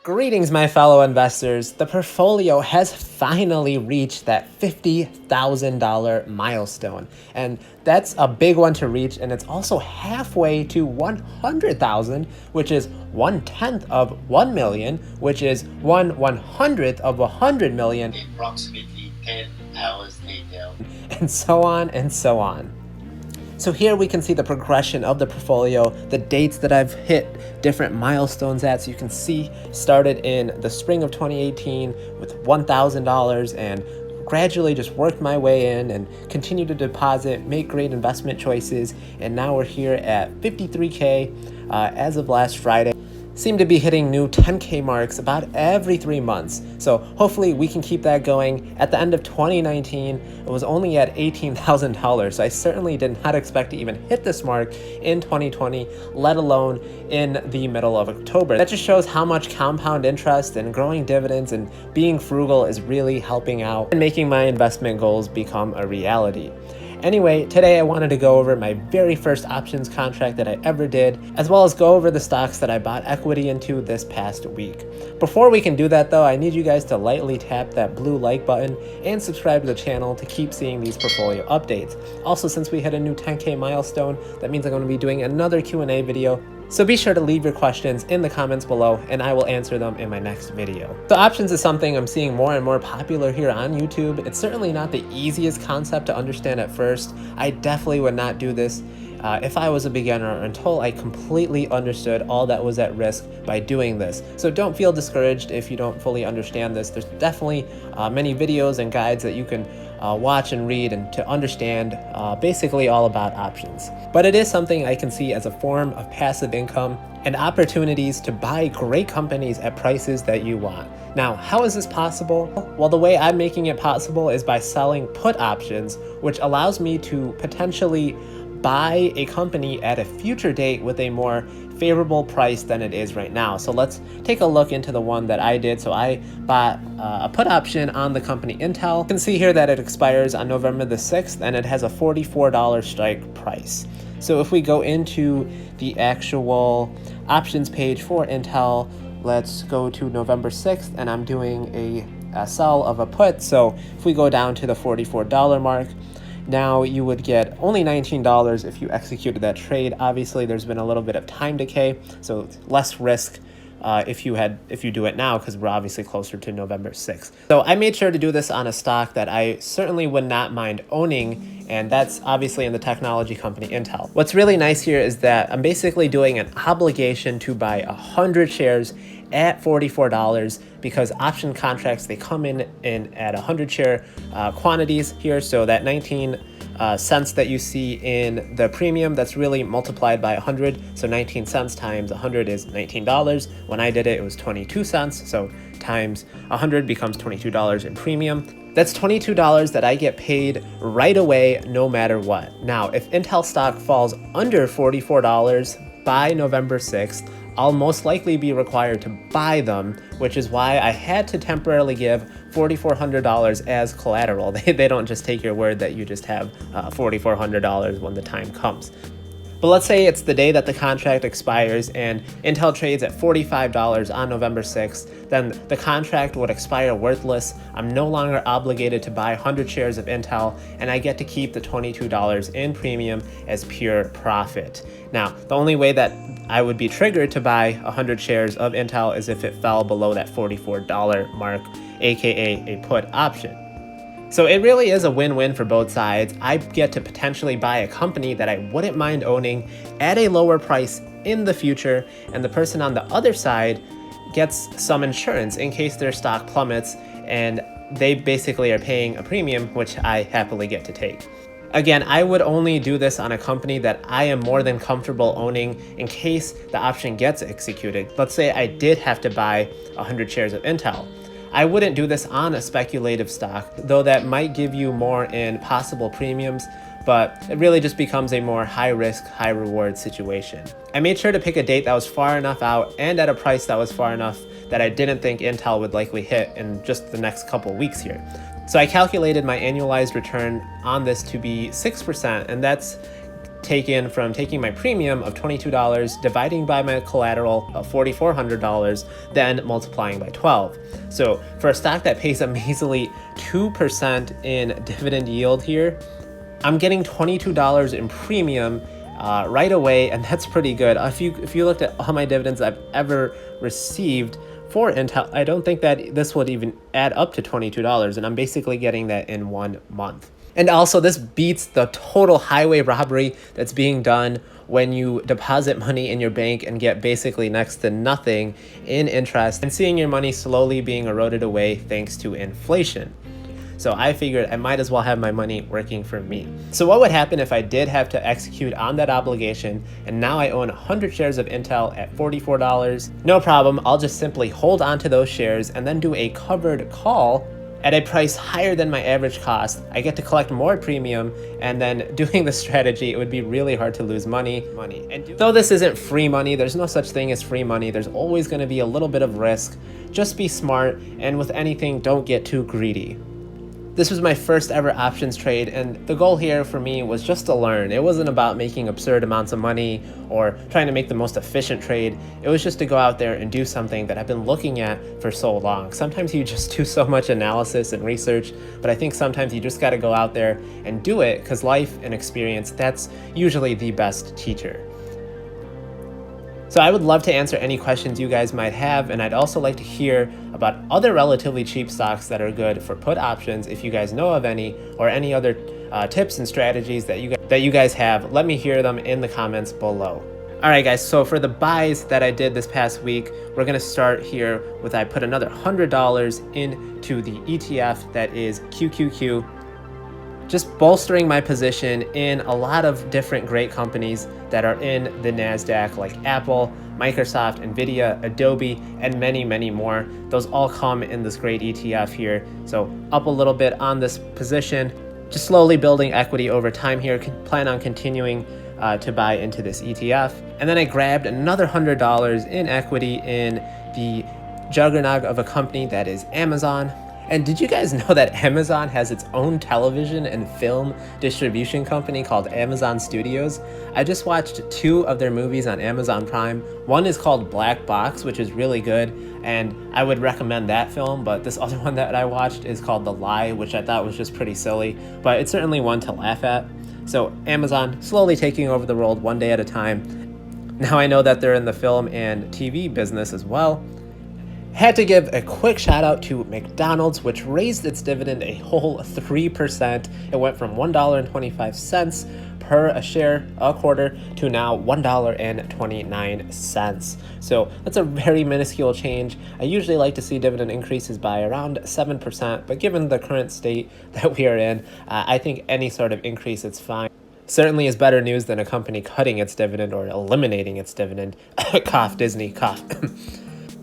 Greetings, my fellow investors. The portfolio has finally reached that $50,000 milestone. And that's a big one to reach. And it's also halfway to 100,000, which is 1/10 of 1 million, which is 1/100th of 100 million. Approximately 10 hours later. And so on and so on. So here we can see the progression of the portfolio, the dates that I've hit different milestones at. So you can see started in the spring of 2018 with $1,000 and gradually just worked my way in and continued to deposit, make great investment choices. And now we're here at 53K as of last Friday. Seem to be hitting new 10K marks about every 3 months. So hopefully we can keep that going. At the end of 2019, it was only at $18,000. So I certainly did not expect to even hit this mark in 2020, let alone in the middle of October. That just shows how much compound interest and growing dividends and being frugal is really helping out and making my investment goals become a reality. Anyway, today I wanted to go over my very first options contract that I ever did, as well as go over the stocks that I bought equity into this past week. Before we can do that though, I need you guys to lightly tap that blue like button and subscribe to the channel to keep seeing these portfolio updates. Also, since we hit a new 10K milestone, that means I'm going to be doing another Q&A video. So be sure to leave your questions in the comments below and I will answer them in my next video. So options is something I'm seeing more and more popular here on YouTube. It's certainly not the easiest concept to understand at first. I definitely would not do this if I was a beginner until I completely understood all that was at risk by doing this. So don't feel discouraged if you don't fully understand this. There's definitely many videos and guides that you can watch and read and to understand basically all about options. But it is something I can see as a form of passive income and opportunities to buy great companies at prices that you want. Now, how is this possible? Well, the way I'm making it possible is by selling put options, which allows me to potentially buy a company at a future date with a more favorable price than it is right now. So let's take a look into the one that I did. So I bought a put option on the company Intel. You can see here that it expires on November the 6th and it has a $44 strike price. So if we go into the actual options page for Intel, let's go to November 6th and I'm doing a sell of a put. So if we go down to the $44 mark, now you would get only $19 if you executed that trade. Obviously, there's been a little bit of time decay, so less risk if you do it now, because we're obviously closer to November 6th. So I made sure to do this on a stock that I certainly would not mind owning, and that's obviously in the technology company Intel. What's really nice here is that I'm basically doing an obligation to buy 100 shares at $44 because option contracts, they come in at 100 share quantities here. So that 19 cents that you see in the premium, that's really multiplied by 100. So 19 cents times 100 is $19. When I did it, it was 22 cents. So times 100 becomes $22 in premium. That's $22 that I get paid right away, no matter what. Now, if Intel stock falls under $44 by November 6th, I'll most likely be required to buy them, which is why I had to temporarily give $4,400 as collateral. They don't just take your word that you just have $4,400 when the time comes. But let's say it's the day that the contract expires and Intel trades at $45 on November 6th, then the contract would expire worthless. I'm no longer obligated to buy 100 shares of Intel, and I get to keep the $22 in premium as pure profit. Now, the only way that I would be triggered to buy 100 shares of Intel is if it fell below that $44 mark, aka a put option. So it really is a win-win for both sides. I get to potentially buy a company that I wouldn't mind owning at a lower price in the future, and the person on the other side gets some insurance in case their stock plummets, and they basically are paying a premium, which I happily get to take. Again, I would only do this on a company that I am more than comfortable owning in case the option gets executed. Let's say I did have to buy 100 shares of Intel. I wouldn't do this on a speculative stock, though that might give you more in possible premiums, but it really just becomes a more high risk, high reward situation. I made sure to pick a date that was far enough out and at a price that was far enough that I didn't think Intel would likely hit in just the next couple weeks here. So I calculated my annualized return on this to be 6%, and that's taken from taking my premium of $22, dividing by my collateral of $4,400, then multiplying by 12. So for a stock that pays a measly 2% in dividend yield here, I'm getting $22 in premium right away, and that's pretty good. If you looked at all my dividends I've ever received for Intel, I don't think that this would even add up to $22, and I'm basically getting that in 1 month. And also, this beats the total highway robbery that's being done when you deposit money in your bank and get basically next to nothing in interest and seeing your money slowly being eroded away thanks to inflation. So I figured I might as well have my money working for me. So what would happen if I did have to execute on that obligation and now I own 100 shares of Intel at $44? No problem, I'll just simply hold on to those shares and then do a covered call at a price higher than my average cost. I get to collect more premium, and then doing the strategy, it would be really hard to lose money. And though this isn't free money, there's no such thing as free money. There's always gonna be a little bit of risk. Just be smart, and with anything, don't get too greedy. This was my first ever options trade, and the goal here for me was just to learn. It wasn't about making absurd amounts of money or trying to make the most efficient trade. It was just to go out there and do something that I've been looking at for so long. Sometimes you just do so much analysis and research, but I think sometimes you just gotta go out there and do it, because life and experience, that's usually the best teacher. So I would love to answer any questions you guys might have, and I'd also like to hear about other relatively cheap stocks that are good for put options. If you guys know of any, or any other tips and strategies that you guys have, let me hear them in the comments below. All right, guys, so for the buys that I did this past week, we're gonna start here with, I put another $100 into the ETF that is QQQ. Just bolstering my position in a lot of different great companies that are in the NASDAQ, like Apple, Microsoft, Nvidia, Adobe, and many, many more. Those all come in this great ETF here. So up a little bit on this position, just slowly building equity over time here. Plan on continuing to buy into this ETF. And then I grabbed another $100 in equity in the juggernaut of a company that is Amazon. And did you guys know that Amazon has its own television and film distribution company called Amazon Studios? I just watched 2 of their movies on Amazon Prime. One is called Black Box, which is really good, and I would recommend that film, but this other one that I watched is called The Lie, which I thought was just pretty silly, but it's certainly one to laugh at. So Amazon slowly taking over the world one day at a time. Now I know that they're in the film and TV business as well. Had to give a quick shout out to McDonald's, which raised its dividend a whole 3%. It went from $1.25 per a share a quarter to now $1.29. So that's a very minuscule change. I usually like to see dividend increases by around 7%, but given the current state that we are in, I think any sort of increase is fine. Certainly is better news than a company cutting its dividend or eliminating its dividend. Cough, Disney, cough.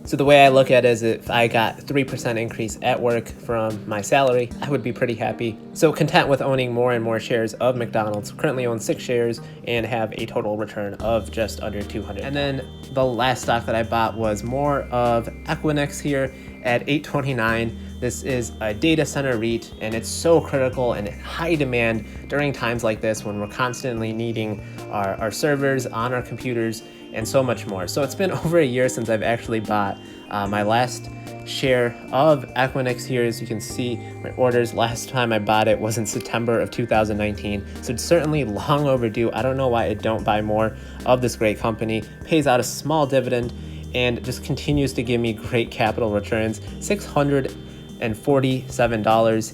So the way I look at it is, if I got 3% increase at work from my salary, I would be pretty happy. So content with owning more and more shares of McDonald's. Currently own 6 shares and have a total return of just under 200. And then the last stock that I bought was more of Equinix here at $8.29. This is a data center REIT, and it's so critical and in high demand during times like this when we're constantly needing our servers on our computers and so much more. So it's been over a year since I've actually bought my last share of Equinix here. As you can see, my orders last time I bought it was in September of 2019. So it's certainly long overdue. I don't know why I don't buy more of this great company. Pays out a small dividend and just continues to give me great capital returns. $647,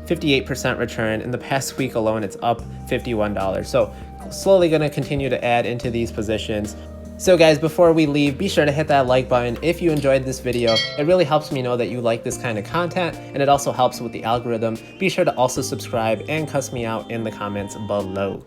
58% return. In the past week alone, it's up $51. So slowly going to continue to add into these positions. So guys, before we leave, be sure to hit that like button if you enjoyed this video. It really helps me know that you like this kind of content, and it also helps with the algorithm. Be sure to also subscribe and cuss me out in the comments below.